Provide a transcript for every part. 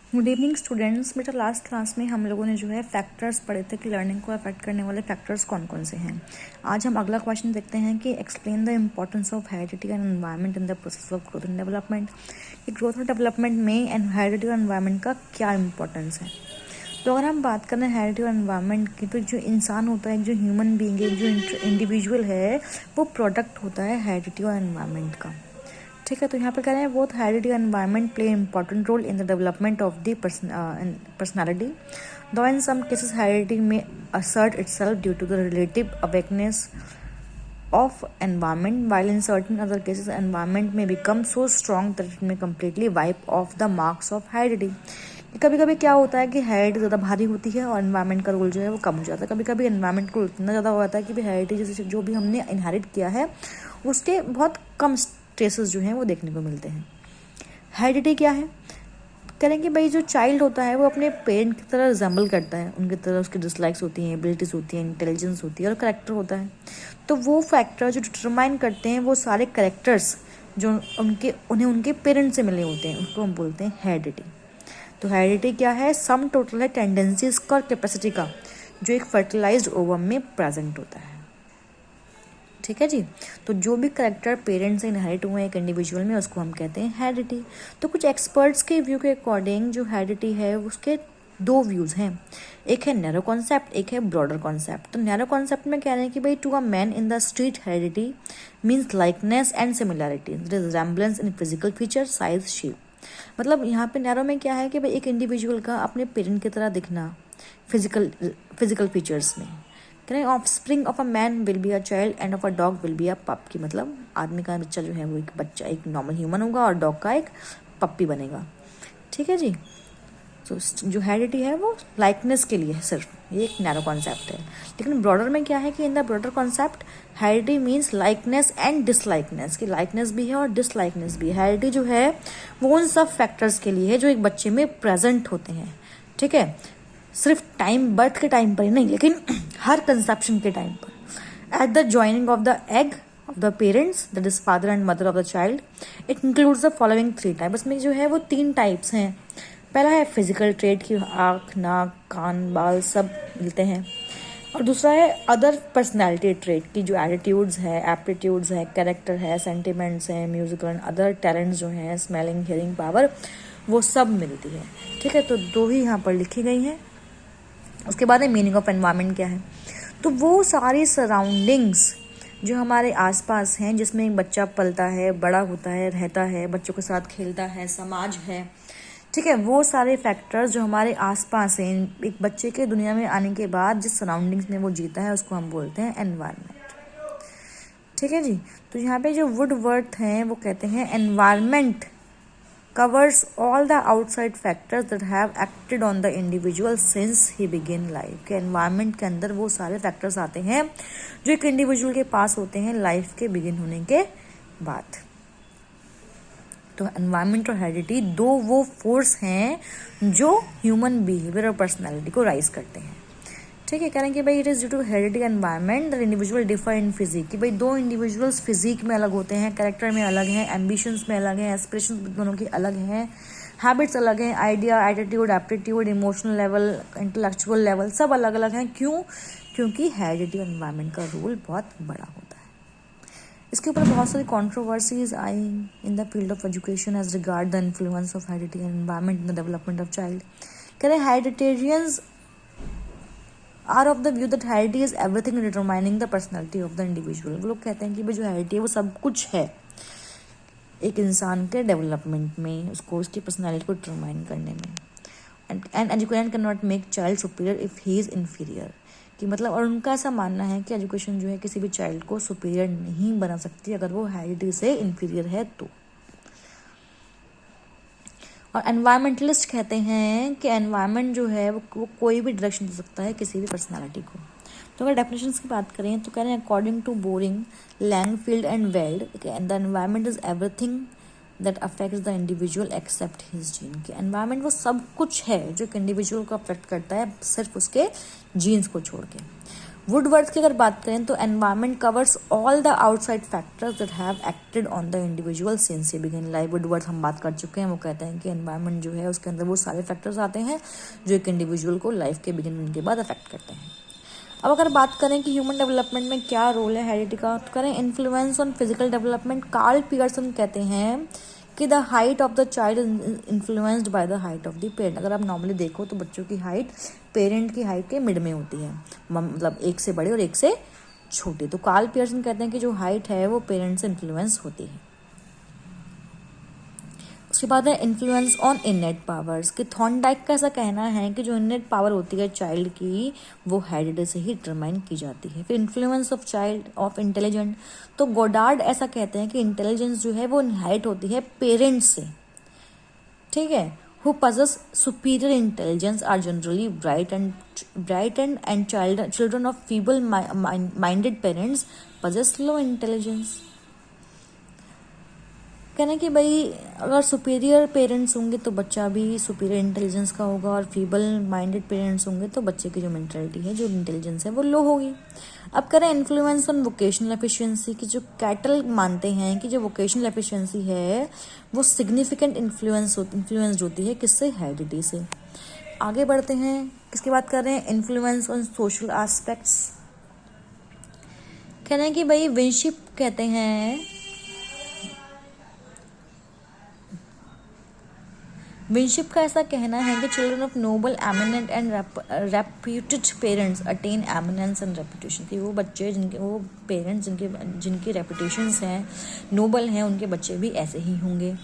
Good evening students. बेटा last class में हम लोगों ने जो है फैक्टर्स पढ़े थे कि लर्निंग को अफेक्ट करने वाले फैक्टर्स कौन कौन से हैं। आज हम अगला क्वेश्चन देखते हैं कि explain the importance of heredity and environment in the process of growth and development. कि ग्रोथ और डेवलपमेंट में हेरिडिटी और एनवायरनमेंट का क्या इंपॉर्टेंस है। तो अगर हम बात करें हेरिडिटी और एनवायरनमेंट की, तो जो इंसान होता है, जो ह्यूमन बीइंग है, जो इंडिविजुअल है, वो प्रोडक्ट होता है हेरिडिटी और एनवायरनमेंट का। ठीक है, तो यहाँ पर कह रहे हैं both heredity and environment play important role in the development of the personality. Though in some cases heredity में assert itself due to the relative awakeness of environment, while in certain other cases environment may become so strong that it may completely wipe off the marks of heredity। कभी कभी क्या होता है कि heredity ज़्यादा भारी होती है और एनवायरनमेंट का रोल जो है वो कम हो जाता है। कभी कभी एनवायरनमेंट का रोल इतना ज़्यादा हो जाता है कि हेरिडिटी जैसे जो भी हमने इनहेरिट किया है उसके बहुत कम ट्रेसेस जो हैं वो देखने को मिलते हैं। हेरिडिटी क्या है, करें कि भाई जो चाइल्ड होता है वो अपने पेरेंट की तरह रिजेंबल करता है, उनकी तरह उसकी डिसलाइक्स होती हैं, एबिलिटीज़ होती हैं, इंटेलिजेंस होती है और करेक्टर होता है। तो वो फैक्टर जो डिटरमाइन करते हैं वो सारे करेक्टर्स जो उनके पेरेंट्स से मिले होते हैं उसको हम बोलते हैं हेरिडिटी। तो हेरिडिटी क्या है, सम टोटल है टेंडेंसीज का और कैपेसिटी का जो एक फर्टिलाइज्ड ओवम में प्रेजेंट होता है। ठीक है जी। तो जो भी करेक्टर पेरेंट्स से इनहेरिट हुए एक इंडिविजुअल में उसको हम कहते हैं हेरिडिटी। तो कुछ एक्सपर्ट्स के व्यू के अकॉर्डिंग जो हेरिडिटी है उसके दो व्यूज़ हैं, एक है नैरो कॉन्सेप्ट, एक है ब्रॉडर कॉन्सेप्ट। तो नैरो कॉन्सेप्ट में कह रहे हैं कि भाई to a man in the street heredity means likeness and similarity, resemblance in physical feature, size, shape. मतलब यहाँ पे नैरो में क्या है कि भाई एक इंडिविजुअल का अपने पेरेंट की तरह दिखना फिजिकल फीचर्स में। करें offspring of a man will be a child end of a dog will be a पप। की मतलब आदमी का बच्चा जो है वो एक बच्चा एक नॉर्मल ह्यूमन होगा और डॉग का एक पप्पी बनेगा। ठीक है जी। तो जो हेरिडिटी है वो लाइकनेस के लिए है, सिर्फ ये एक नैरो कॉन्सेप्ट है। लेकिन ब्रॉडर में क्या है कि in the broader concept heredity means likeness and dislikeness, की लाइकनेस भी है और डिसलाइकनेस भी है। हेरिडिटी जो है वो उन सब फैक्टर्स के लिए है जो एक बच्चे में प्रेजेंट होते हैं। ठीक है, सिर्फ टाइम बर्थ के टाइम पर ही नहीं लेकिन हर कंसेप्शन के टाइम पर। At the joining of the egg of the parents that is father and mother of the child, it includes the following 3 type. इसमें जो है वो 3 टाइप्स हैं। पहला है फिजिकल ट्रेट की आँख, नाक, कान, बाल सब मिलते हैं। और दूसरा है अदर पर्सनैलिटी ट्रेट की जो एटीट्यूड्स है, एप्टीट्यूड्स है, कैरेक्टर है, सेंटिमेंट्स हैं, म्यूजिकल एंड अदर टैलेंट्स जो हैं, स्मेलिंग, हियरिंग पावर, वो सब मिलती है। ठीक है, तो 2 ही यहाँ पर लिखी गई हैं। उसके बाद है मीनिंग ऑफ एनवायरनमेंट क्या है। तो वो सारी सराउंडिंग्स जो हमारे आसपास हैं जिसमें एक बच्चा पलता है, बड़ा होता है, रहता है, बच्चों के साथ खेलता है, समाज है। ठीक है, वो सारे फैक्टर्स जो हमारे आसपास हैं एक बच्चे के दुनिया में आने के बाद जिस सराउंडिंग्स में वो जीता है उसको हम बोलते हैं एनवायरनमेंट। ठीक है जी। तो यहाँ पे जो वुडवर्थ हैं वो कहते हैं environment covers all the outside factors that have acted on the individual since he began life। के एनवायरनमेंट के अंदर वो सारे फैक्टर्स आते हैं जो एक इंडिविजुअल के पास होते हैं लाइफ के बिगिन होने के बाद। तो एनवायरनमेंट और हेरिडिटी 2 वो फोर्स हैं जो ह्यूमन बिहेवियर और पर्सनैलिटी को राइज करते हैं। ठीक है, कह रहे हैं कि भाई it is due to heredity environment the individual differ in physique. कि भाई 2 इंडिविजुअल्स फिजिक में अलग होते हैं, कैरेक्टर में अलग हैं, एम्बिशंस में अलग हैं, एस्पिरेशंस दोनों की अलग हैं, हैबिट्स अलग हैं, idea, attitude, aptitude, emotional level, intellectual level सब अलग अलग हैं। क्यों? क्योंकि हेरिडिटी एनवायरनमेंट का रोल बहुत बड़ा होता है। इसके ऊपर बहुत सारी कॉन्ट्रोवर्सीज आई in the field of education as regard the influence of heredity and environment in the development of child. कह रहे hereditarians are of the view that heredity is everything determining the personality of the individual. वो लोग कहते हैं कि भाई जो heredity है वो सब कुछ है एक इंसान के डेवलपमेंट में, उसको उसकी पर्सनैलिटी को डिटरमाइन करने में। And education can not make child superior if he is inferior. कि मतलब और उनका ऐसा मानना है कि एजुकेशन जो है किसी भी चाइल्ड को सुपीरियर नहीं बना सकती अगर वो हेरिडिटी से इन्फीरियर है तो। और एनवायरमेंटलिस्ट कहते हैं कि एनवायरनमेंट जो है वो कोई भी डायरेक्शन दे सकता है किसी भी पर्सनालिटी को। तो अगर डेफिनेशंस की बात करें तो कह रहे हैं according to Boring, Langfeld and Weld, the environment is everything that affects the individual except his gene. के एनवायरनमेंट वो सब कुछ है जो एक इंडिविजुअल को अफेक्ट करता है सिर्फ उसके जीन्स को छोड़ के। वुडवर्थ की अगर बात करें तो environment covers all the outside factors that have acted on the individual since he begin life. Woodworth हम बात कर चुके हैं, वो कहते हैं कि एनवायरमेंट जो है उसके अंदर वो सारे फैक्टर्स आते हैं जो एक इंडिविजुअल को लाइफ के बिगिनिंग के बाद अफेक्ट करते हैं। अब अगर बात करें कि ह्यूमन डेवलपमेंट में क्या रोल है हेरिडिटी का, तो करें influence on physical development. Karl Pearson कहते हैं कि the height of the child influenced by the height of the parent. अगर आप नॉर्मली देखो तो बच्चों की हाइट पेरेंट की हाइट के मिड में होती है, मतलब एक से बड़े और एक से छोटे। तो कार्ल पियर्सन कहते हैं कि जो हाइट है वो पेरेंट से इन्फ्लुएंस होती है। उसके बाद है इन्फ्लुएंस ऑन इनेट पावर्स कि थॉर्नडाइक का ऐसा कहना है कि जो इनेट पावर होती है चाइल्ड की वो हेरिडिटी से ही डिटरमाइन की जाती है। फिर influence of child of intelligent, तो गोडार्ड ऐसा कहते हैं कि इंटेलिजेंस जो है वो इनहेरिट होती है पेरेंट्स से, ठीक है। Who possess superior intelligence are generally bright and children of feeble minded parents possess low intelligence. कहना कि भाई अगर सुपीरियर पेरेंट्स होंगे तो बच्चा भी सुपीरियर इंटेलिजेंस का होगा, और फीबल माइंडेड पेरेंट्स होंगे तो बच्चे की जो मेंटालिटी है, जो इंटेलिजेंस है, वो लो होगी। अब करें इन्फ्लुएंस ऑन वोकेशनल एफिशिएंसी की, जो कैटल मानते हैं कि जो वोकेशनल एफिशिएंसी है वो सिग्निफिकेंट इन्फ्लुएंस होती है किससे, हेरिडिटी से। आगे बढ़ते हैं, किसकी बात कर रहे हैं, इन्फ्लुएंस ऑन सोशल एस्पेक्ट्स। कहना है कि भाई विनशिप कहते हैं, विनशिप का ऐसा कहना है कि children of noble eminent and reputed parents attain eminence and reputation, कि वो बच्चे वो पेरेंट्स जिनकी रेपुटेशंस हैं, नोबल हैं, उनके बच्चे भी ऐसे ही होंगे।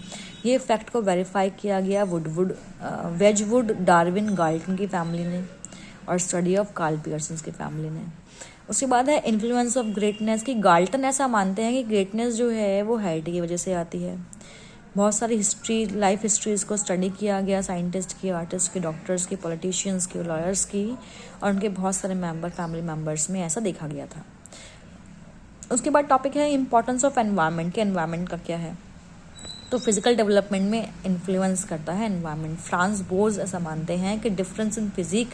ये फैक्ट को वेरीफाई किया गया वेजवुड, डार्विन, गाल्टन की फैमिली ने, और स्टडी ऑफ कार्ल पियर्सन की फैमिली ने। उसके बाद है इन्फ्लुएंस ऑफ ग्रेटनेस की गाल्टन ऐसा मानते हैं कि ग्रेटनेस जो है वो हेरिडिटी की वजह से आती है। बहुत सारी लाइफ हिस्ट्रीज को स्टडी किया गया, साइंटिस्ट की, आर्टिस्ट की, डॉक्टर्स की, पॉलिटिशियंस की, लॉयर्स की, और उनके बहुत सारे फैमिली मेम्बर्स में ऐसा देखा गया था। उसके बाद टॉपिक है इंपॉर्टेंस ऑफ एनवायरनमेंट कि एनवायरनमेंट का क्या है। तो फिजिकल डेवलपमेंट में इन्फ्लुएंस करता है एनवायरनमेंट। फ्रांस बोर्ज ऐसा मानते हैं कि difference in physique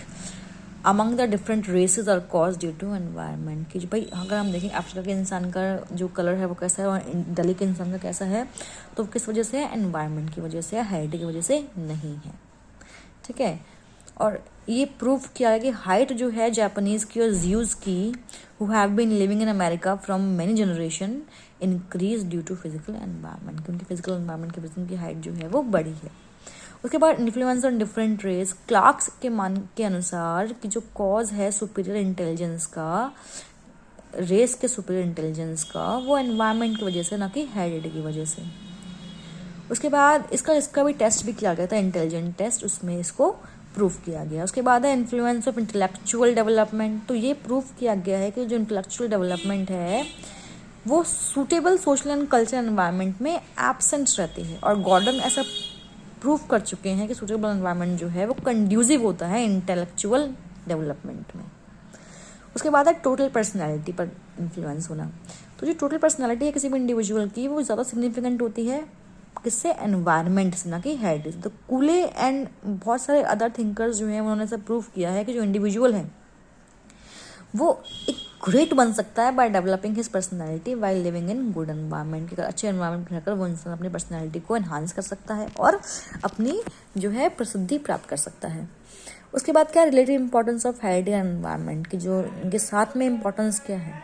among the different races are cause due to environment, कि भाई अगर हम देखें अफ्रीका के इंसान का जो कलर है वो कैसा है और दिल्ली के इंसान का कैसा है, तो किस वजह से है, एनवायरनमेंट की वजह से या हेरिडिटी की वजह से नहीं है, ठीक है। और ये प्रूफ किया है कि हाइट जो है जापानीज की और ज्यूज की who have been living in America from many generation increase due to physical environment, क्योंकि फिजिकल एनवायरनमेंट की वजह से उनकी हाइट जो है वो बढ़ी है। उसके बाद influence on different race, Clarke's के मान के अनुसार कि जो कॉज है सुपीरियर इंटेलिजेंस का, रेस के सुपीरियर इंटेलिजेंस का, वो एनवायरनमेंट की वजह से, ना कि हेरिडिटी की वजह से। उसके बाद इसका भी टेस्ट भी किया गया था, इंटेलिजेंट टेस्ट, उसमें इसको प्रूफ किया गया। उसके बाद है इन्फ्लुएंस ऑफ इंटेलेक्चुअल डेवलपमेंट, तो ये प्रूफ किया गया है कि जो इंटेलेक्चुअल डेवलपमेंट है वो suitable social and cultural environment में एब्सेंट रहती है, और गॉर्डन ऐसा प्रूफ कर चुके हैं कि सूटेबल एनवायरनमेंट जो है वो कंड्यूसिव होता है इंटेलेक्चुअल डेवलपमेंट में। उसके बाद है टोटल पर्सनैलिटी पर इन्फ्लुएंस होना, तो जो टोटल पर्सनैलिटी है किसी भी इंडिविजुअल की वो ज़्यादा सिग्निफिकेंट होती है किससे, एनवायरनमेंट से, ना कि हेरिडिटी। तो कूले एंड बहुत सारे अदर थिंकर्स जो हैं उन्होंने ऐसा प्रूफ किया है कि जो इंडिविजुअल है वो एक ग्रेट बन सकता है by developing his personality while living in good environment, कि अच्छे एनवायरनमेंट में रहकर वो इंसान अपनी पर्सनैलिटी को एनहांस कर सकता है और अपनी जो है प्रसिद्धि प्राप्त कर सकता है। उसके बाद क्या, relative importance of heredity and environment की जो इनके साथ में इंपॉर्टेंस क्या है,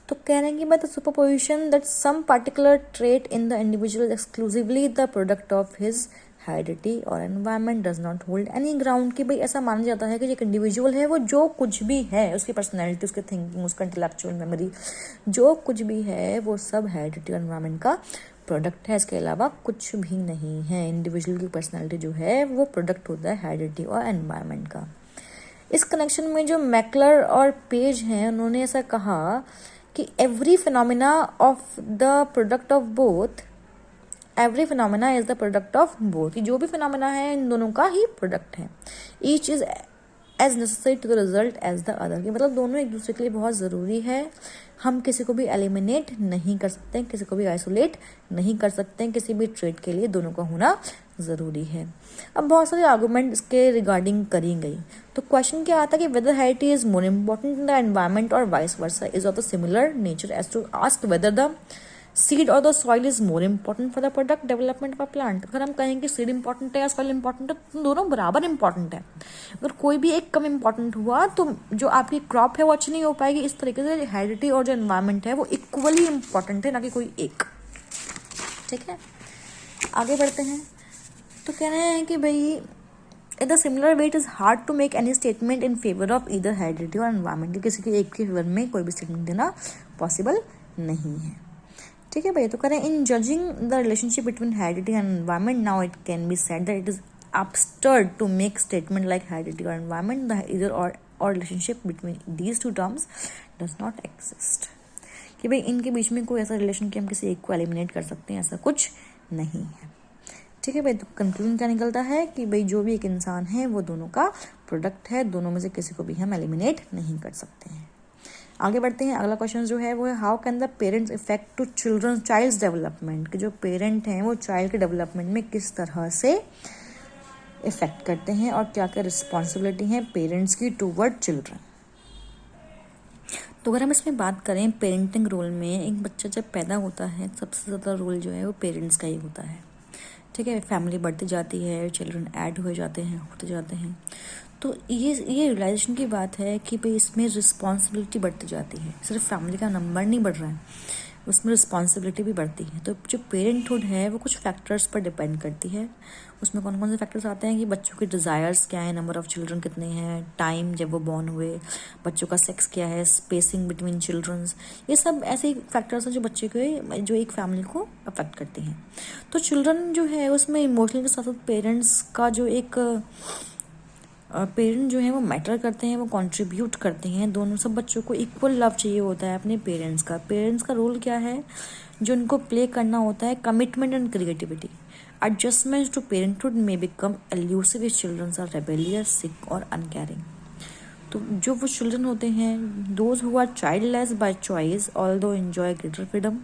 तो कह रहे हैं कि by the superposition that some particular trait in the individual exclusively the product of his heredity और environment does not hold any ground, कि भाई ऐसा माना जाता है कि जो एक इंडिविजुअल है वो जो कुछ भी है, उसकी पर्सनैलिटी, उसकी थिंकिंग, उसका इंटेलेक्चुअल मेमोरी, जो कुछ भी है वो सब हेरिडिटी और एनवायरनमेंट का प्रोडक्ट है, इसके अलावा कुछ भी नहीं है। इंडिविजुअल की पर्सनैलिटी जो है वो प्रोडक्ट होता है हेरिडिटी और एनवायरनमेंट का। इस कनेक्शन में जो मैकलर और पेज हैं उन्होंने ऐसा कहा कि every phenomena of the product of both, every phenomena is the product of both, जो भी फिनोमिना है इन दोनों का ही प्रोडक्ट है। Each is as necessary to the result as the other, कि मतलब दोनों एक दूसरे के लिए बहुत ज़रूरी है। हम किसी को भी एलिमिनेट नहीं कर सकते, किसी को भी आइसोलेट नहीं कर सकते, किसी भी ट्रेड के लिए दोनों का होना ज़रूरी है। अब बहुत सारे आर्गूमेंट इसके रिगार्डिंग करी गई। तो क्वेश्चन क्या आता है कि whether heritage is more important in the environment और vice versa is of the similar nature as to ask whether the seed और the soil is more important for the product development of plant. अगर हम कहें कि seed important है या soil important है तो दोनों बराबर इंपॉर्टेंट है। अगर कोई भी एक कम इंपॉर्टेंट हुआ तो जो आपकी क्रॉप है वो अच्छी नहीं हो पाएगी। इस तरीके से हेरिडिटी और जो एनवायरमेंट है वो इक्वली इंपॉर्टेंट है, ना कि कोई एक। ठीक है, आगे बढ़ते हैं। तो कह रहे हैं कि भाई in the similar way it is hard to make any statement in favour of either heredity or environment. किसी के एक के फेवर में कोई भी स्टेटमेंट देना पॉसिबल नहीं है। ठीक है भाई, तो कह रहे हैं in judging the relationship between heredity and environment now it can be said that it is absurd to make statement like heredity or environment the either or relationship between these two terms does not exist। कि भाई इनके बीच में कोई ऐसा relation कि हम किसी एक को एलिमिनेट कर सकते हैं, ऐसा कुछ नहीं है। ठीक है भाई, तो कंक्लूजन क्या निकलता है कि भाई जो भी एक इंसान है वो दोनों का प्रोडक्ट है, दोनों में से किसी को भी हम एलिमिनेट नहीं कर सकते हैं। आगे बढ़ते हैं। अगला क्वेश्चन जो है वो है how can the parents effect to children child's development. कि जो पेरेंट हैं वो चाइल्ड के डेवलपमेंट में किस तरह से इफेक्ट करते हैं और क्या क्या रिस्पॉन्सिबिलिटी है पेरेंट्स की टूवर्ड चिल्ड्रन। तो अगर हम इसमें बात करें पेरेंटिंग रोल में, एक बच्चा जब पैदा होता है सबसे ज़्यादा रोल जो है वो पेरेंट्स का ही होता है। ठीक है, फैमिली बढ़ती जाती है, चिल्ड्रन ऐड हो जाते हैं, होते जाते हैं। तो ये रियलाइजेशन की बात है कि भाई इसमें रिस्पॉन्सिबिलिटी बढ़ती जाती है, सिर्फ फैमिली का नंबर नहीं बढ़ रहा है, उसमें रिस्पॉन्सिबिलिटी भी बढ़ती है। तो जो पेरेंटहुड है वो कुछ फैक्टर्स पर डिपेंड करती है। उसमें कौन कौन से फैक्टर्स आते हैं कि बच्चों के डिज़ायर्स क्या है, नंबर ऑफ़ चिल्ड्रन कितने हैं, टाइम जब वो बॉर्न हुए, बच्चों का सेक्स क्या है, स्पेसिंग बिटवीन चिल्ड्रंस, ये सब ऐसे फैक्टर्स हैं जो बच्चे के जो एक फैमिली को अफेक्ट करते हैं। तो चिल्ड्रन जो है उसमें इमोशनल के साथ साथ पेरेंट्स का जो एक पेरेंट जो है वो मैटर करते हैं, वो कंट्रीब्यूट करते हैं। दोनों सब बच्चों को इक्वल लव चाहिए होता है अपने पेरेंट्स का। पेरेंट्स का रोल क्या है जो उनको प्ले करना होता है, commitment and creativity. Adjustment to parenthood में become elusive if children are rebellious, sick और अनकेयरिंग। तो जो वो चिल्ड्रन होते हैं those who are childless by choice although enjoy greater freedom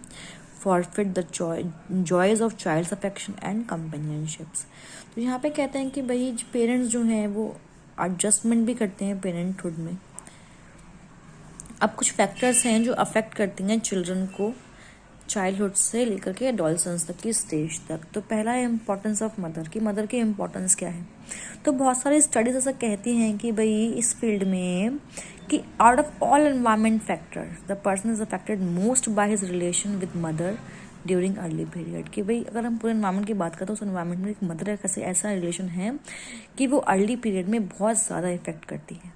forfeit the joys of child's affection and companionships. तो यहाँ पे कहते हैं कि भाई पेरेंट्स जो हैं वो एडजस्टमेंट भी करते हैं पेरेंटहुड में। अब कुछ फैक्टर्स हैं जो अफेक्ट करती हैं चिल्ड्रन को चाइल्डहुड से लेकर के एडोलसेंस तक की स्टेज तक। तो पहला है इम्पोर्टेंस ऑफ मदर की। मदर की इम्पोर्टेंस क्या है? तो बहुत सारी स्टडीज ऐसा कहती हैं कि भाई इस फील्ड में कि out of all environment factors the person is affected most by his relation with mother during early period. कि भाई अगर हम पूरे एनवायरमेंट की बात करें तो उस एनवायरमेंट में एक मदर का ऐसा रिलेशन है कि वो अर्ली पीरियड में बहुत ज़्यादा इफेक्ट करती है।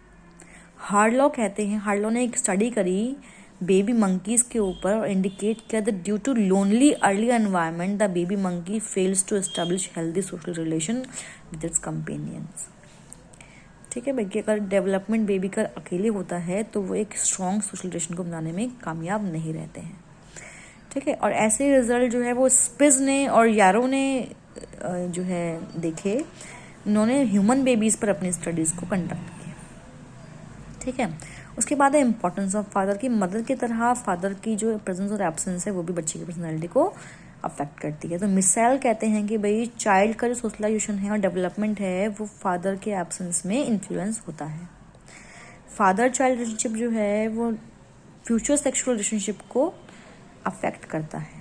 हार्लॉ कहते हैं, हार्लॉ ने एक स्टडी करी बेबी मंकीज के ऊपर और इंडिकेट किया that due to lonely early environment the baby monkey fails to establish healthy social relation with its companions. ठीक है भाई, कि अगर डेवलपमेंट बेबी का अकेले होता है तो वो एक स्ट्रॉन्ग सोशल रिलेशन को बनाने में कामयाब नहीं रहते हैं। ठीक है, और ऐसे रिजल्ट जो है वो स्पिज ने और यारो ने जो है देखे। उन्होंने ह्यूमन बेबीज़ पर अपनी स्टडीज़ को कंडक्ट किया। ठीक है, उसके बाद है इम्पोर्टेंस ऑफ फादर की। मदर की तरह फादर की जो प्रेजेंस और एब्सेंस है वो भी बच्चे की पर्सनैलिटी को अफेक्ट करती है। तो मिसाल कहते हैं कि भाई चाइल्ड का जो सोशलाइजेशन है और डेवलपमेंट है वो फादर के एब्सेंस में इन्फ्लुएंस होता है। फादर चाइल्ड रिलेशनशिप जो है वो फ्यूचर सेक्सुअल रिलेशनशिप को अफेक्ट करता है।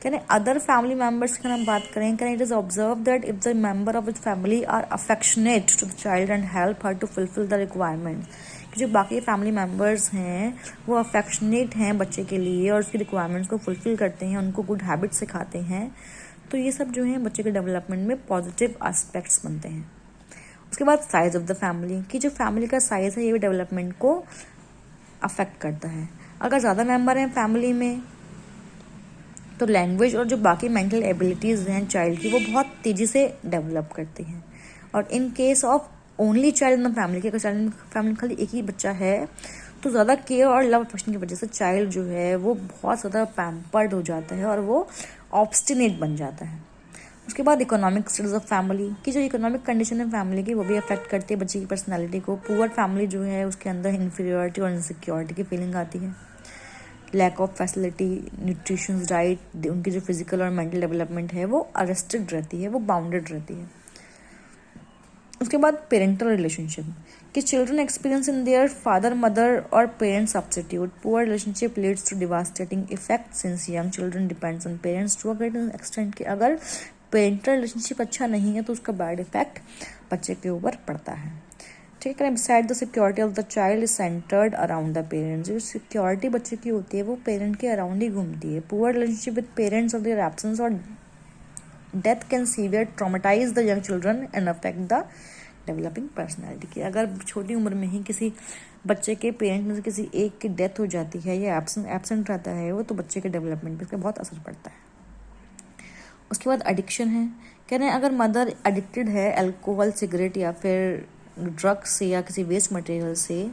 कैन अदर फैमिली मेम्बर्स की हम बात करें, can it is observe that if the member of the family are affectionate to the child and help her to fulfil the requirement. कि जो बाकी फैमिली मेम्बर्स हैं वो अफेक्शनेट हैं बच्चे के लिए और उसकी रिक्वायरमेंट्स को फुलफिल करते हैं, उनको गुड हैबिट सिखाते हैं, तो ये सब जो है बच्चे के डेवलपमेंट में पॉजिटिव एस्पेक्ट्स बनते हैं। उसके बाद साइज ऑफ द फैमिली, कि जो फैमिली का साइज है ये भी डेवलपमेंट को अफेक्ट करता है। अगर ज़्यादा मेम्बर हैं फैमिली में तो लैंग्वेज और जो बाकी मेंटल एबिलिटीज़ हैं चाइल्ड की वो बहुत तेज़ी से डेवलप करती हैं। और in case of only child in the family, कि अगर चाइल्ड फैमिली में खाली एक ही बच्चा है तो ज़्यादा केयर और लव अफेक्शन की वजह से चाइल्ड जो है वो बहुत ज़्यादा पैम्पर्ड हो जाता है और वो ऑब्स्टिनेट बन जाता है। उसके बाद इकोनॉमिक स्टेटस ऑफ फैमिली, की जो इकोनॉमिक कंडीशन है फैमिली की वो भी अफेक्ट करती है बच्चे की पर्सनैलिटी को। पुअर फैमिली जो है उसके अंदर इन्फीरियरिटी और इनसिक्योरिटी की फीलिंग आती है। Lack of facility, nutritions diet, उनकी जो फिजिकल और मेंटल डेवलपमेंट है वो अरेस्टेड रहती है, वो बाउंडेड रहती है। उसके बाद पेरेंटल रिलेशनशिप, कि children experience in their father mother और parents substitute, poor relationship leads to devastating effect since young children depends on parents to a great extent, कि अगर पेरेंटल रिलेशनशिप अच्छा नहीं है तो उसका बैड इफेक्ट बच्चे के ऊपर पड़ता है। ठीक है, beside the security of the child is centred around the parents, जो सिक्योरिटी बच्चे की होती है वो पेरेंट के अराउंड ही घूमती है। पुअर रिलेशनशिप विद पेरेंट्स और देयर एब्सेंस और death can severe traumatise the young children and affect the developing personality, की अगर छोटी उम्र में ही किसी बच्चे के पेरेंट में से किसी एक की डेथ हो जाती है या एब्सेंट रहता है वो, तो बच्चे के डेवलपमेंट पर इसका बहुत असर पड़ता है। उसके बाद एडिक्शन है, कह रहे हैं अगर मदर एडिक्टेड है अल्कोहल, सिगरेट या फिर ड्रग्स से या किसी वेस्ट मटेरियल से,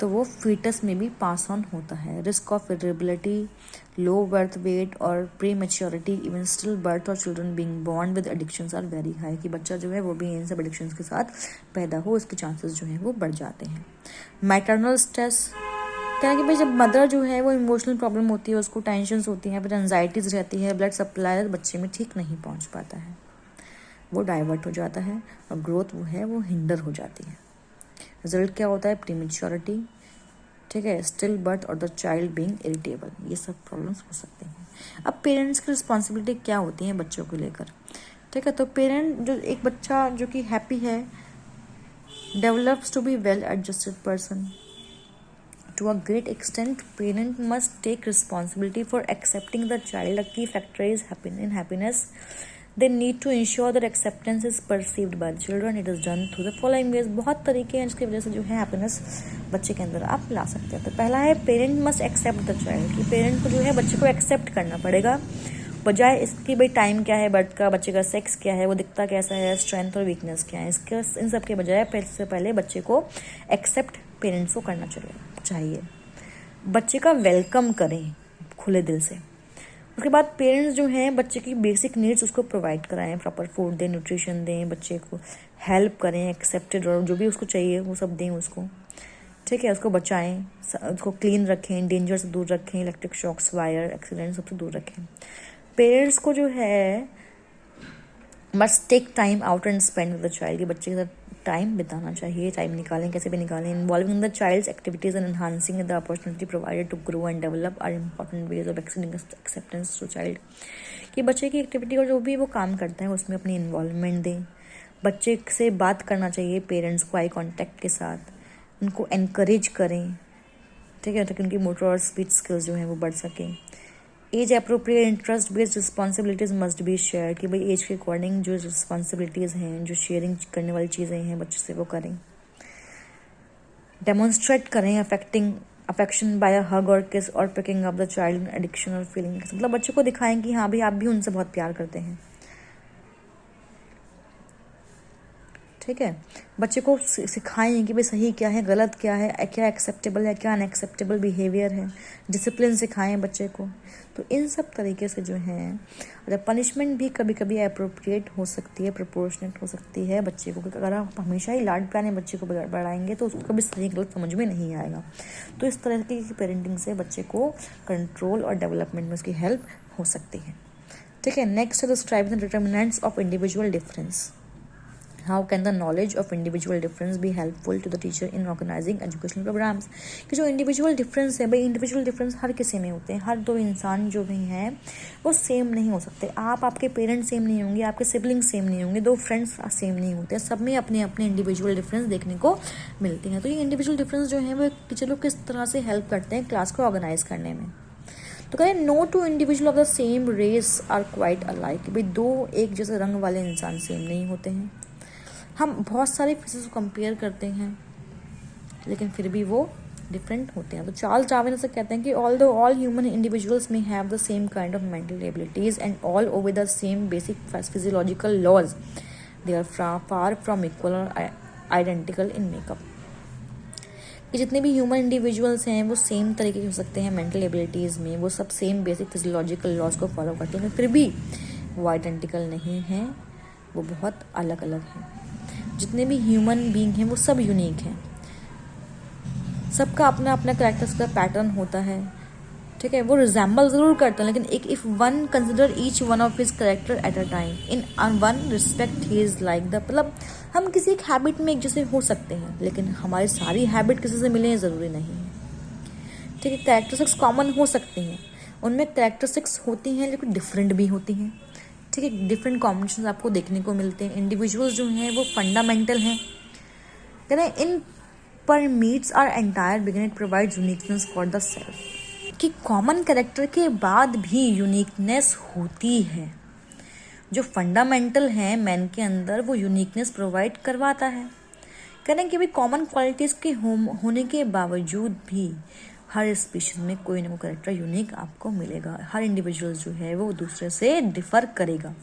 तो वो फीटस में भी पास ऑन होता है। Risk of irritability, low birth weight और prematurity, even stillbirth और children being born with addictions are very high, कि बच्चा जो है वो भी इन सब एडिक्शंस के साथ पैदा हो, इसके चांसेस जो हैं वो बढ़ जाते हैं। मैटरनल स्ट्रेस, कह रहे हैं कि भाई जब मदर जो है वो इमोशनल प्रॉब्लम होती है, उसको टेंशन्स होती हैं, फिर एंजाइटीज रहती है, ब्लड सप्लाई बच्चे में ठीक नहीं पहुंच पाता है, वो डाइवर्ट हो जाता है और ग्रोथ वो है वो हिंडर हो जाती है। रिजल्ट क्या होता है? प्रीमेच्योरिटी, ठीक है, स्टिल बर्थ और द चाइल्ड बीइंग इरिटेबल, ये सब प्रॉब्लम्स हो सकते हैं। अब पेरेंट्स की रिस्पॉन्सिबिलिटी क्या होती है बच्चों को लेकर? ठीक है, तो पेरेंट जो एक बच्चा जो कि हैप्पी है develops to be well adjusted person to a great extent. Parent must take responsibility for accepting the child. A key factor is happiness. They need to ensure that acceptance is perceived by the children. It is done through the following ways. बहुत तरीके हैं जिसकी वजह से जो है happiness बच्चे के अंदर आप ला सकते हैं। तो पहला है parent must accept the child, कि पेरेंट को जो है बच्चे को एक्सेप्ट करना पड़ेगा, बजाय इसकी भाई टाइम क्या है बर्थ का, बच्चे का सेक्स क्या है, वो दिखता कैसा है, स्ट्रेंथ और वीकनेस क्या है, इसके इन सब के बजाय सबसे पहले बच्चे को एक्सेप्ट पेरेंट्स को करना चाहिए। बच्चे का वेलकम करें खुले दिल से। उसके बाद पेरेंट्स जो हैं बच्चे की बेसिक नीड्स उसको प्रोवाइड कराएं, प्रॉपर फूड दें, न्यूट्रिशन दें, बच्चे को हेल्प करें, एक्सेप्टेड और जो भी उसको चाहिए वो सब दें उसको। ठीक है, उसको बचाएं, उसको क्लीन रखें, डेंजर से दूर रखें, इलेक्ट्रिक शॉक्स, वायर, एक्सीडेंट सबसे दूर रखें। पेरेंट्स को जो है must take time out and spend with the child, कि बच्चे के साथ टाइम बिताना चाहिए, टाइम निकालें, कैसे भी निकालें। Involving the child's activities and enhancing the opportunity provided to grow and develop are important ways of extending acceptance to child, कि बच्चे की एक्टिविटी और जो भी वो काम करता है उसमें अपनी इन्वॉल्वमेंट दें। बच्चे से बात करना चाहिए पेरेंट्स को आई कॉन्टैक्ट के साथ, उनको एनकरेज करें, ठीक है, ताकि उनकी मोटर और स्पीच स्किल्स जो हैं वो बढ़ सकें। Age appropriate interest based responsibilities must be share, कि भाई एज के अकॉर्डिंग जो रिस्पॉन्सिबिलिटीज़ हैं, जो शेयरिंग करने वाली चीज़ें हैं बच्चे से वो करें। डेमोन्स्ट्रेट करें अफेक्शन बाय अ हग और किस और picking up the child addiction और फीलिंग, मतलब बच्चे को दिखाएं कि हाँ भाई आप भी उनसे बहुत प्यार करते हैं। ठीक है, बच्चे को सिखाएं कि भाई सही क्या है, गलत क्या है, क्या एक्सेप्टेबल है, क्या अनएक्सेप्टेबल बिहेवियर है, डिसिप्लिन सिखाएं बच्चे को। तो इन सब तरीके से जो है अगर पनिशमेंट भी कभी कभी अप्रोप्रिएट हो सकती है, प्रोपोर्शनेट हो सकती है बच्चे को, क्योंकि अगर आप हमेशा ही लाड प्यार में बच्चे को बढ़ाएंगे तो उसको कभी सही गलत समझ में नहीं आएगा। तो इस तरह की पेरेंटिंग से बच्चे को कंट्रोल और डेवलपमेंट में उसकी हेल्प हो सकती है। ठीक है, next describe the determinants of individual difference. How can the knowledge of individual difference be helpful to the teacher in organizing educational programs? कि जो इंडिविजुअल डिफरेंस है भाई, इंडिविजुअल डिफरेंस हर किसी में होते हैं, हर दो इंसान जो भी हैं वो सेम नहीं हो सकते। आपके पेरेंट्स सेम नहीं होंगे, आपके सिबलिंग्स सेम नहीं होंगे, दो फ्रेंड्स सेम नहीं होते, सब में अपने अपने इंडिविजुअल डिफरेंस देखने को मिलते हैं। तो ये इंडिविजुअल डिफरेंस जो है वो टीचर लोग किस तरह से हेल्प करते हैं क्लास को ऑर्गेनाइज करने में। तो कहें no two individual of the same race are quite alike, कि भाई दो एक जैसे रंग वाले इंसान सेम नहीं होते हैं। हम बहुत सारे फेसेस को कंपेयर करते हैं लेकिन फिर भी वो डिफरेंट होते हैं। तो चार्ल्स डार्विन से कहते हैं कि ऑल्दो ऑल ह्यूमन इंडिविजुअल्स में have the same kind of mental abilities and all over the same basic physiological laws, they are far from equal or identical in makeup, कि जितने भी ह्यूमन इंडिविजुअल्स हैं वो सेम तरीके के हो सकते हैं मेंटल एबिलिटीज़ में, वो सब सेम बेसिक फिजियोलॉजिकल लॉज को फॉलो करते हैं, फिर भी वो आइडेंटिकल नहीं हैं, वो बहुत अलग अलग हैं। जितने भी ह्यूमन बीइंग हैं वो सब यूनिक हैं, सबका अपना अपना कैरेक्टर्स का पैटर्न होता है, ठीक है, वो रिजेंबल जरूर करते हैं, लेकिन एक if one consider each one of his character at a time in one respect he is like the, मतलब हम किसी एक हैबिट में एक जैसे हो सकते हैं, लेकिन हमारी सारी हैबिट किसी से मिले ज़रूरी नहीं है। ठीक है, कैरेक्टरिस्टिक्स कॉमन हो सकती हैं, उनमें कैरेक्टरिस्टिक्स होती हैं लेकिन डिफरेंट भी होती हैं। ठीक है, डिफरेंट कॉम्बिनेशन आपको देखने को मिलते हैं। इंडिविजुअल्स जो हैं वो फंडामेंटल हैं, कह रहे इन पर meets our entire begin, it provides uniqueness for the self. कि कॉमन कैरेक्टर के बाद भी यूनिकनेस होती है, जो फंडामेंटल है मैन के अंदर वो यूनिकनेस प्रोवाइड करवाता है। कह रहे हैं कि भाई कॉमन क्वालिटीज़ के होने के बावजूद भी हर स्पीशीज में कोई ना कोई कैरेक्टर यूनिक आपको मिलेगा, हर इंडिविजुअल जो है वो दूसरे से डिफर करेगा।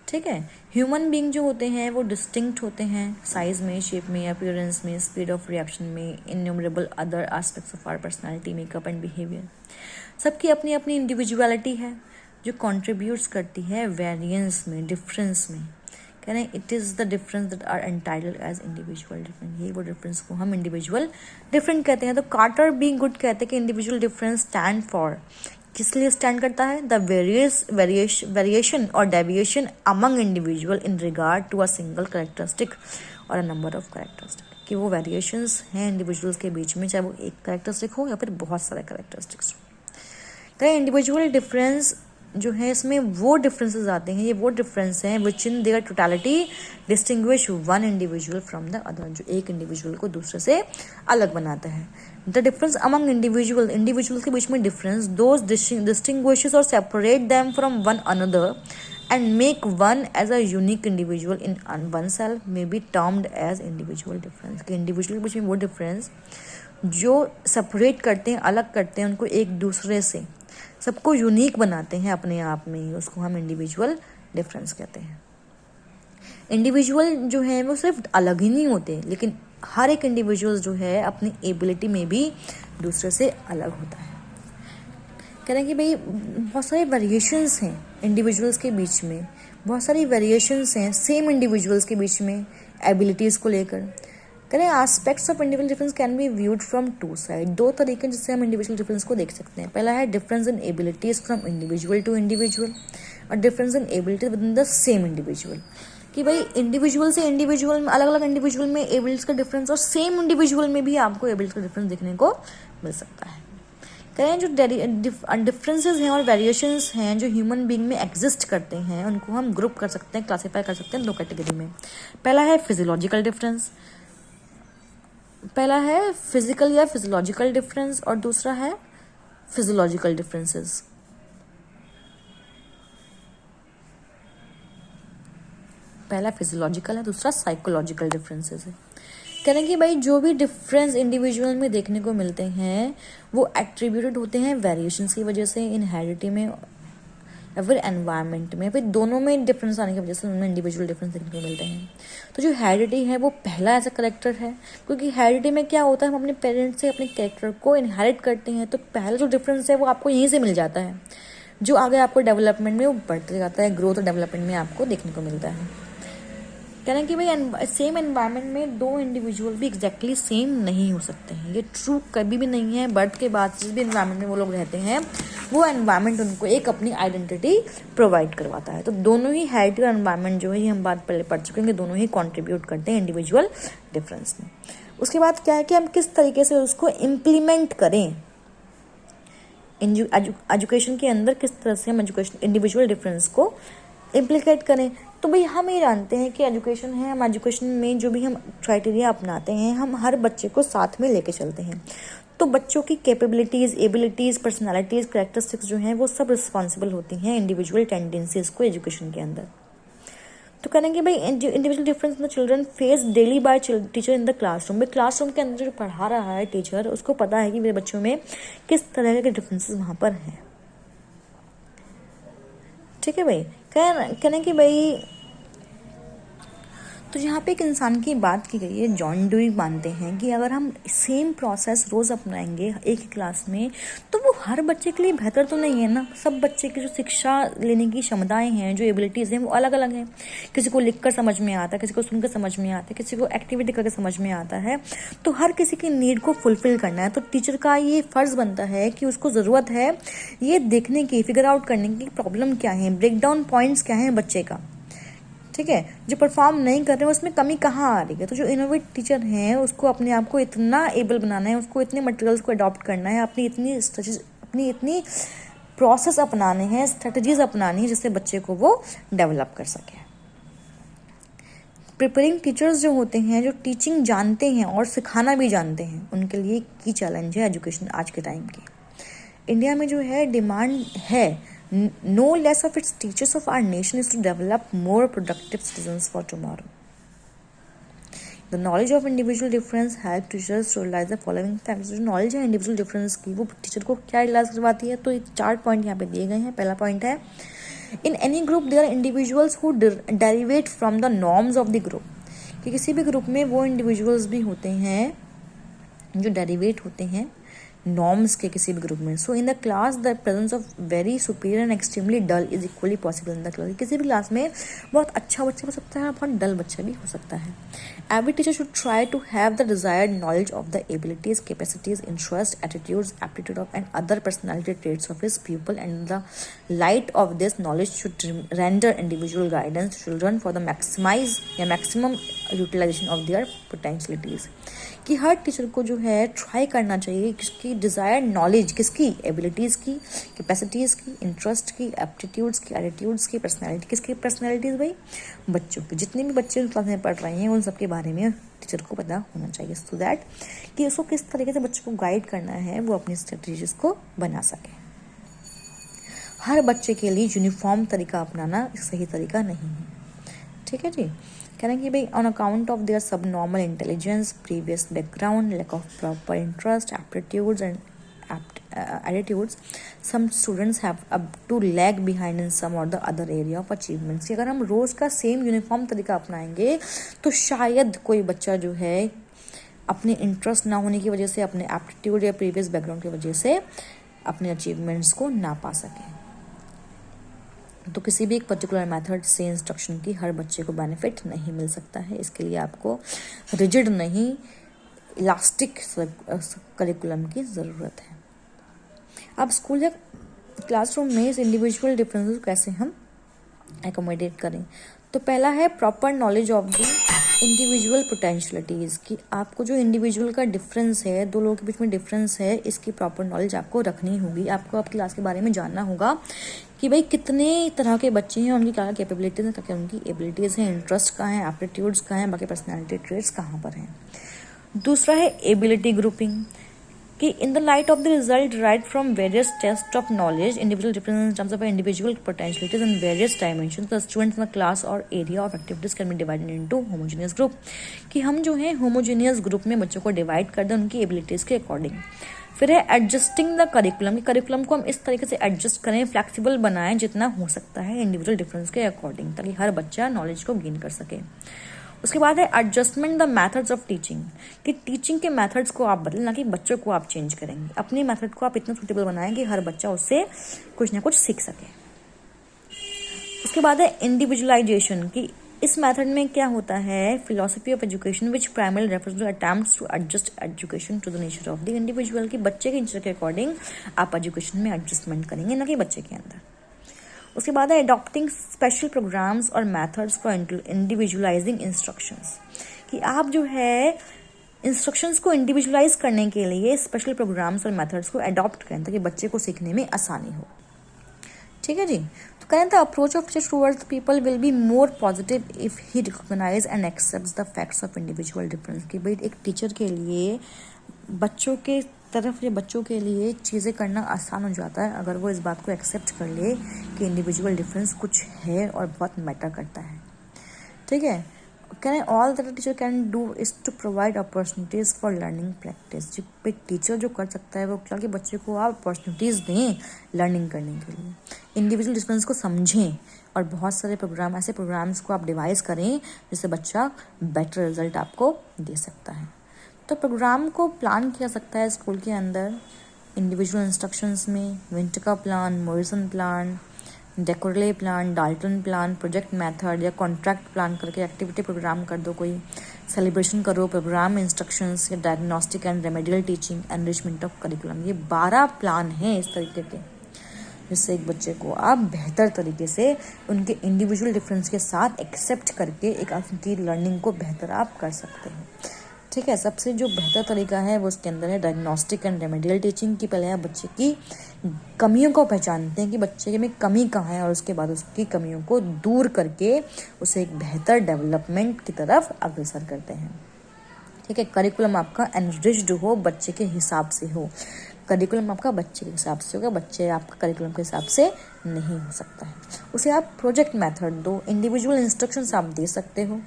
ठीक है, ह्यूमन बीइंग जो होते हैं वो डिस्टिंक्ट होते हैं साइज में, शेप में, अपीयरेंस में, स्पीड ऑफ रिएक्शन में, innumerable other aspects of our personality, makeup and behaviour. सबकी अपनी अपनी इंडिविजुअलिटी है जो कंट्रीब्यूट्स करती है वेरिएंस में, डिफरेंस में। कह रहे हैं it is the difference that are entitled as individual difference, ये वो डिफरेंस को हम इंडिविजुअल डिफरेंट कहते हैं। तो कार्टर बीइंग गुड कहते हैं कि इंडिविजुअल डिफरेंस स्टैंड फॉर, किस लिए स्टैंड करता है, the variation or deviation among individual in regard to a single characteristic or a number of characteristic, कि वो वेरिएशंस हैं इंडिविजुअल्स के बीच में, चाहे वो एक कैरेक्टरिस्टिक हो या फिर बहुत सारे कैरेक्टरिस्टिक्स हो। तो इंडिविजुअल डिफरेंस जो है इसमें वो डिफरेंसेस आते हैं, ये वो डिफरेंस हैं which in their totality distinguish one individual from the other, जो एक इंडिविजुअल को दूसरे से अलग बनाता है। द डिफरेंस अमंग इंडिविजुअल्स के बीच में difference those distinguishes or separate them from one another and make one as a unique individual in one self may be termed as individual difference. कि इंडिविजुअल के बीच में वो डिफरेंस जो separate करते हैं, अलग करते हैं उनको एक दूसरे से, सबको यूनिक बनाते हैं अपने आप में ही, उसको हम इंडिविजुअल डिफरेंस कहते हैं। इंडिविजुअल जो है वो सिर्फ अलग ही नहीं होते, लेकिन हर एक इंडिविजुअल जो है अपनी एबिलिटी में भी दूसरे से अलग होता है। कह रहे हैं कि भाई बहुत सारे वेरिएशंस हैं इंडिविजुअल्स के बीच में, बहुत सारी वेरिएशंस हैं सेम इंडिविजुअल्स के बीच में एबिलिटीज़ को लेकर। करें aspects of individual difference can be viewed from two side, दो तरीके जिससे हम इंडिविजुअल डिफरेंस को देख सकते हैं। पहला है difference in abilities from individual to individual, और difference in abilities within the same individual. कि भाई इंडिविजुअल से इंडिविजुअल में, अलग अलग इंडिविजुअल में एबिलिटीज का डिफरेंस और सेम इंडिविजुअल में भी आपको एबिलिटीज का डिफरेंस देखने को मिल सकता है। करें जो डिफरेंसेस हैं और वेरिएशंस हैं जो ह्यूमन बीइंग में एग्जिस्ट करते हैं, उनको हम ग्रुप कर सकते हैं, क्लासीफाई कर सकते हैं दो कैटेगरी में। पहला है फिजियोलॉजिकल डिफरेंस, पहला है फिजिकल या फिजियोलॉजिकल डिफरेंस और दूसरा है फिजियोलॉजिकल डिफरेंसेस। पहला फिजियोलॉजिकल है, दूसरा साइकोलॉजिकल डिफरेंसेस है। कह रहे हैं कि भाई जो भी डिफरेंस इंडिविजुअल में देखने को मिलते हैं वो एट्रीब्यूटेड होते हैं वेरिएशंस की वजह से, इनहेरिटी में या फिर एनवायरनमेंट में, फिर दोनों में डिफरेंस आने की वजह से उनमें इंडिविजुअल डिफरेंस देखने को मिलते हैं। तो जो हेरिडिटी है वो पहला ऐसा करेक्टर है, क्योंकि हेरिडिटी में क्या होता है, हम अपने पेरेंट्स से अपने कैरेक्टर को इनहेरिट करते हैं, तो पहला जो डिफरेंस है वो आपको यहीं से मिल जाता है, जो आगे आपको डेवलपमेंट में वो बढ़ते जाता है, ग्रोथ और डेवलपमेंट में आपको देखने को मिलता है। कह रहे हैं कि भाई सेम एनवायरनमेंट में दो इंडिविजुअल भी एग्जैक्टली सेम नहीं हो सकते हैं, ये ट्रू कभी भी नहीं है। बर्थ के बाद जिस भी एनवायरनमेंट में वो लोग रहते हैं वो एनवायरनमेंट उनको एक अपनी आइडेंटिटी प्रोवाइड करवाता है। तो दोनों ही हेरिडिटी और एनवायरनमेंट जो है, ये हम बात पहले पढ़ चुके हैं कि दोनों ही कॉन्ट्रीब्यूट करते हैं इंडिविजुअल डिफरेंस में। उसके बाद क्या है कि हम किस तरीके से उसको इम्प्लीमेंट करें एजुकेशन के अंदर, किस तरह से हम इंडिविजुअल डिफरेंस को इम्प्लीकेट करें। तो भाई हम ये जानते हैं कि एजुकेशन है, हम एजुकेशन में जो भी हम क्राइटेरिया अपनाते हैं, हम हर बच्चे को साथ में लेके चलते हैं। तो बच्चों की कैपेबिलिटीज़, एबिलिटीज़, पर्सनालिटीज़, कैरेक्टरिस्टिक्स जो हैं वो सब रिस्पॉन्सिबल होती हैं इंडिविजुअल टेंडेंसीज को एजुकेशन के अंदर। तो करेंगे भाई individual difference in the children face daily by teacher in the classroom. भाई क्लासरूम के अंदर जो पढ़ा रहा है टीचर, उसको पता है कि मेरे बच्चों में किस तरह के डिफरेंसेस वहाँ पर हैं। ठीक है भाई, कहें कि भाई तो यहाँ पे एक इंसान की बात की गई है, जॉन डुई मानते हैं कि अगर हम सेम प्रोसेस रोज़ अपनाएंगे एक ही क्लास में तो वो हर बच्चे के लिए बेहतर तो नहीं है ना। सब बच्चे की जो शिक्षा लेने की क्षमताएं हैं, जो एबिलिटीज़ हैं, वो अलग अलग हैं। किसी को लिख कर समझ में आता है, किसी को सुनकर समझ में आता है, किसी को एक्टिविटी करके समझ में आता है। तो हर किसी की नीड को फुलफिल करना है। तो टीचर का ये फ़र्ज़ बनता है कि उसको ज़रूरत है ये देखने की, फिगर आउट करने की प्रॉब्लम क्या है, ब्रेक डाउन पॉइंट्स क्या हैं बच्चे का। ठीक है, जो परफॉर्म नहीं कर रहे हैं उसमें कमी कहाँ आ रही है। तो जो इनोवेट टीचर हैं उसको अपने आप को इतना एबल बनाना है, उसको इतने मटेरियल्स को अडॉप्ट करना है, अपनी इतनी प्रोसेस अपनाने हैं, स्ट्रेटजीज अपनानी है जिससे बच्चे को वो डेवलप कर सके। प्रिपेयरिंग टीचर्स जो होते हैं, जो टीचिंग जानते हैं और सिखाना भी जानते हैं, उनके लिए की चैलेंज है एजुकेशन आज के टाइम की। इंडिया में जो है डिमांड है, no less of its teachers of our nation is to develop more productive citizens for tomorrow. The knowledge of individual difference help teachers to realize the following facts. जो knowledge है individual difference की, वो teacher को क्या realise करवाती है? तो ये 4 पॉइंट यहाँ पे दिए गए हैं। पहला पॉइंट है, in any group there are individuals who derivate from the norms of the group. कि किसी भी ग्रुप में वो इंडिविजुअल्स भी होते हैं जो डेरिवेट होते हैं नॉर्म्स के किसी भी ग्रुप में। So in the class the presence of very superior and extremely dull is equally possible in the class. किसी भी क्लास में बहुत अच्छा बच्चा हो सकता है, बहुत डल बच्चा भी हो सकता है। Every teacher should try to have the desired knowledge of the abilities, capacities, interest, attitudes, aptitude of and other personality traits of his people and the light of this knowledge should render individual guidance to children for the maximum utilization of their potentialities. कि हर teacher को जो है try करना चाहिए किसकी desired knowledge, किसकी abilities की, कैपेसिटीज़ की, इंटरेस्ट की, एप्टीट्यूड्स की, एटीट्यूड्स की, पर्सनैलिटी, किसकी पर्सनैलिटीज़ भाई? बच्चों की। जितने भी बच्चे उस क्लास में पढ़ रहे हैं उन सब के बारे में टीचर को पता होना चाहिए, सो दैट कि उसको किस तरीके से बच्चों को गाइड करना है, वो अपनी स्ट्रेटजीज को बना सके। हर बच्चे के लिए यूनिफॉर्म तरीका अपनाना सही तरीका नहीं है। ठीक है जी, कह रहे हैं कि भाई on account of their subnormal intelligence, previous background, lack of proper interest, aptitudes and attitudes, some students have अब to lag behind in some or the other area of achievements. अगर हम रोज़ का सेम यूनिफॉर्म तरीका अपनाएंगे तो शायद कोई बच्चा जो है अपने इंटरेस्ट ना होने की वजह से, अपने एप्टीट्यूड या प्रीवियस बैकग्राउंड की वजह से अपने अचीवमेंट्स को ना पा सके। तो किसी भी एक पर्टिकुलर मेथड से इंस्ट्रक्शन की हर बच्चे को बेनिफिट नहीं मिल सकता है। इसके लिए आपको रिजिड नहीं, इलास्टिक करिकुलम की ज़रूरत है। अब स्कूल या क्लासरूम में इस इंडिविजुअल डिफरेंसेस कैसे हम एकोमोडेट करें? तो पहला है proper knowledge of the individual potentialities. कि आपको जो इंडिविजुअल का डिफरेंस है, दो लोगों के बीच में डिफरेंस है, इसकी प्रॉपर नॉलेज आपको रखनी होगी। आपको आपकी क्लास के बारे में जानना होगा कि भाई कितने तरह के बच्चे हैं, उनकी क्या कैपेबिलिटीज़ हैं, क्या उनकी एबिलिटीज़ हैं, इंटरेस्ट कहाँ हैं, एप्टीट्यूड्स कहाँ हैं, बाकी पर्सनैलिटी ट्रेट्स कहाँ पर हैं। दूसरा है एबिलिटी ग्रुपिंग। कि in the light of the result derived from various tests of knowledge, individual differences in terms of individual potentialities and various dimensions, the students in the class or area of activities can be divided into homogeneous group. कि हम जो है homogeneous group में बच्चों को divide कर दें उनकी एबिलिटीज़ के अकॉर्डिंग। फिर है एडजस्टिंग द करिकुलम। करिकुलम को हम इस तरीके से एडजस्ट करें, फ्लैक्सीबल बनाएं जितना हो सकता है इंडिविजुअल डिफरेंस के अकॉर्डिंग, ताकि हर बच्चा नॉलेज को गेन कर सके। उसके बाद है adjustment the methods of teaching. कि टीचिंग के मेथड्स को आप बदलें, ना कि बच्चों को आप चेंज करेंगे। अपनी मेथड को आप इतना सूटेबल बनाएं कि हर बच्चा उससे कुछ ना कुछ सीख सके। उसके बाद है इंडिविजुअलाइजेशन। कि इस मेथड में क्या होता है, philosophy of education which primary refers to attempts to adjust education to the nature of the individual. की बच्चे के नेचर के अकॉर्डिंग आप एजुकेशन में एडजस्टमेंट करेंगे, ना कि बच्चे के अंदर। उसके बाद है अडॉप्टिंग स्पेशल प्रोग्राम्स और मेथड्स फॉर इंडिविजुअलाइजिंग इंस्ट्रक्शंस। कि आप जो है इंस्ट्रक्शंस को इंडिविजुअलाइज करने के लिए स्पेशल प्रोग्राम्स और मेथड्स को अडॉप्ट करें ताकि बच्चे को सीखने में आसानी हो। ठीक है जी, तो करें the approach of teacher towards people will be more positive if he recognize and accepts the facts of individual difference. कि भाई एक टीचर के लिए बच्चों के तरफ या बच्चों के लिए चीज़ें करना आसान हो जाता है अगर वो इस बात को एक्सेप्ट कर ले कि इंडिविजुअल डिफरेंस कुछ है और बहुत मैटर करता है। ठीक है, can all that teacher can do is to provide opportunities for learning practice. जो एक टीचर जो कर सकता है वो क्या कि बच्चे को आप अपॉर्चुनिटीज़ दें लर्निंग करने के लिए, इंडिविजुअल डिफरेंस को समझें, और बहुत सारे प्रोग्राम, ऐसे प्रोग्राम्स को आप डिवाइस करें जिससे बच्चा बेटर रिजल्ट आपको दे सकता है। तो प्रोग्राम को प्लान किया सकता है स्कूल के अंदर इंडिविजुअल इंस्ट्रक्शंस में, विंटर का plan, Morrison plan, Decroly plan, Dalton plan, project method या कॉन्ट्रैक्ट प्लान करके एक्टिविटी प्रोग्राम कर दो, कोई सेलिब्रेशन करो, प्रोग्राम इंस्ट्रक्शंस या diagnostic and remedial teaching, enrichment of curriculum. ये 12 प्लान हैं इस तरीके के, जिससे एक बच्चे को आप बेहतर तरीके से उनके इंडिविजुअल डिफरेंस के साथ एक्सेप्ट करके एक उनकी लर्निंग को बेहतर आप कर सकते हैं। ठीक है, सबसे जो बेहतर तरीका है वो उसके अंदर है डायग्नोस्टिक एंड रेमेडियल टीचिंग की। पहले आप बच्चे की कमियों को पहचानते हैं कि बच्चे में कमी कहाँ है, और उसके बाद उसकी कमियों को दूर करके उसे एक बेहतर डेवलपमेंट की तरफ अग्रसर करते हैं। ठीक है, करिकुलम आपका एनरिच्ड हो, बच्चे के हिसाब से हो। करिकुलम आपका बच्चे के हिसाब से होगा, बच्चे आपका करिकुलम के हिसाब से नहीं हो सकता है। उसे आप प्रोजेक्ट मेथड दो, इंडिविजुअल इंस्ट्रक्शंस आप दे सकते हो,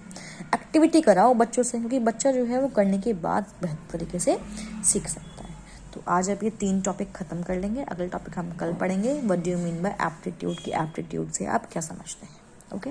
एक्टिविटी कराओ बच्चों से, क्योंकि बच्चा जो है वो करने के बाद बेहतर तरीके से सीख सकता है। तो आज आप ये 3 टॉपिक खत्म कर लेंगे। अगले टॉपिक हम कल पढ़ेंगे, what do you mean by aptitude, की एप्टीट्यूड से आप क्या समझते हैं। ओके।